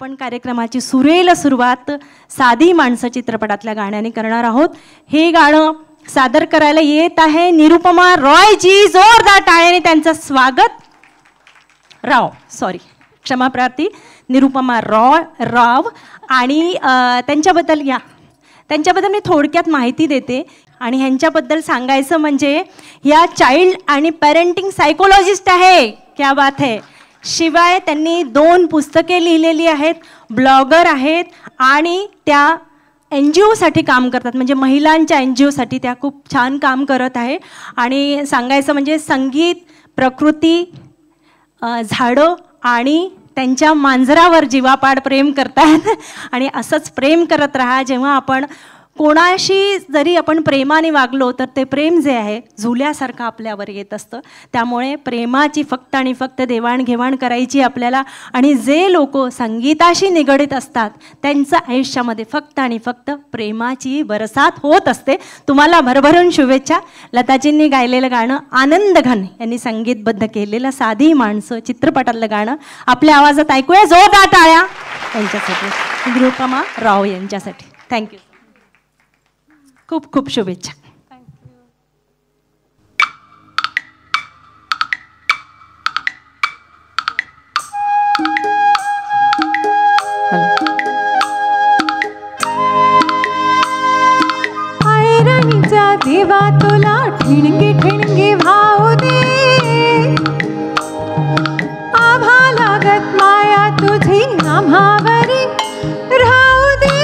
आपण कार्यक्रमाची सुरेल सुरुवात साधी माणसं चित्रपटातल्या गाण्याने करणार आहोत. हे गाणं सादर करायला येत आहे निरुपमा रॉय जी. जोरदार टाळ्याने त्यांचं स्वागत. क्षमा प्रार्थी, निरुपमा राव. आणि त्यांच्याबद्दल मी थोडक्यात माहिती देते. आणि ह्यांच्याबद्दल सांगायचं म्हणजे ह्या चाइल्ड आणि पेरेंटिंग सायकोलॉजिस्ट आहे. क्या बात है. शिवाय त्यांनी 2 पुस्तके लिहिलेली आहेत, ब्लॉगर आहेत आणि त्या NGOसाठी काम करतात, म्हणजे महिलांच्या NGOसाठी त्या खूप छान काम करत आहे. आणि सांगायचं म्हणजे संगीत, प्रकृती, झाडं आणि त्यांच्या मांजरावर जीवापाड प्रेम करतात. आणि असंच प्रेम करत राहा. जेव्हा आपण कोणाशी जरी आपण प्रेमाने वागलो तर ते प्रेम जे आहे झुल्यासारखं आपल्यावर येत असतं. त्यामुळे प्रेमाची फक्त आणि फक्त देवाणघेवाण करायची आपल्याला. आणि जे लोक संगीताशी निगडीत असतात त्यांचं आयुष्यामध्ये फक्त आणि फक्त प्रेमाची बरसात होत असते. तुम्हाला भरभरून शुभेच्छा. लताजींनी गायलेलं गाणं आनंद घन यांनी संगीतबद्ध केलेलं साधी माणसं चित्रपटातलं गाणं आपल्या आवाजात ऐकूया. जोरदार टाळ्या त्यांच्यासाठी, निरुपमा राव यांच्यासाठी. थँक्यू. खूप खूप शुभेच्छा. ऐरणीचा देवा तुला ठिणगी ठिणगी भाऊ दे. आभा लागत माया तुझी आम्हावरी राहू दे.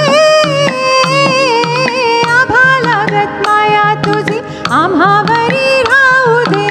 आम्हावरी राहू दे.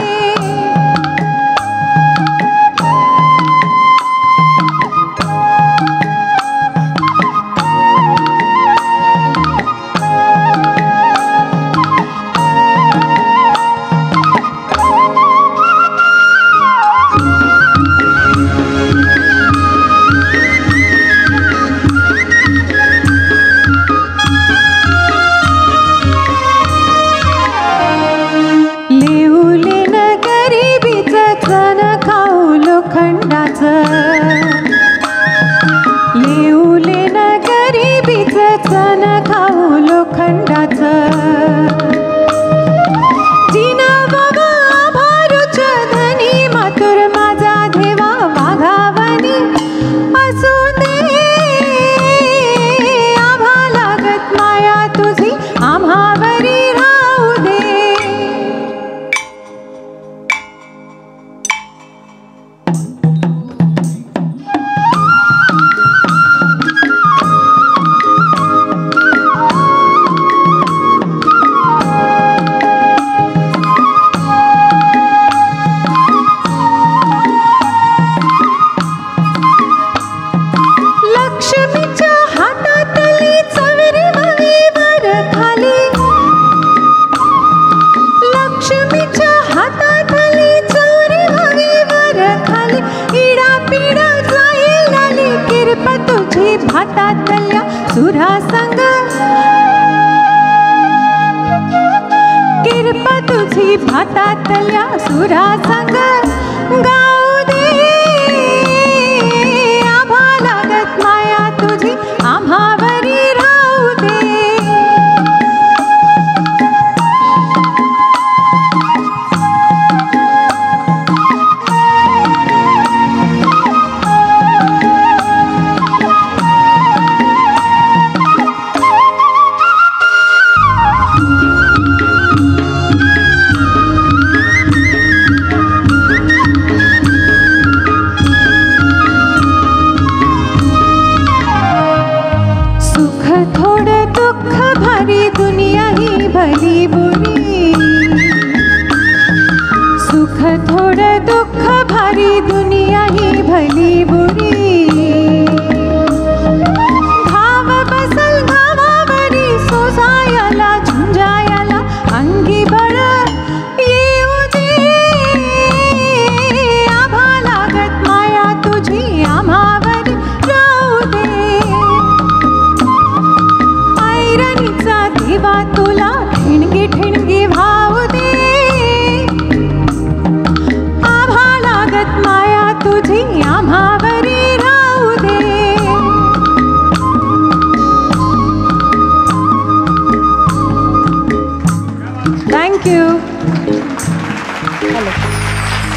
आभा लागत माया तुझी आम्हावरी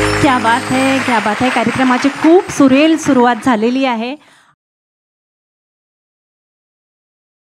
क्या बात है, क्या बात है. कार्यक्रमाची खूप सुरेल सुरुवात झालेली आहे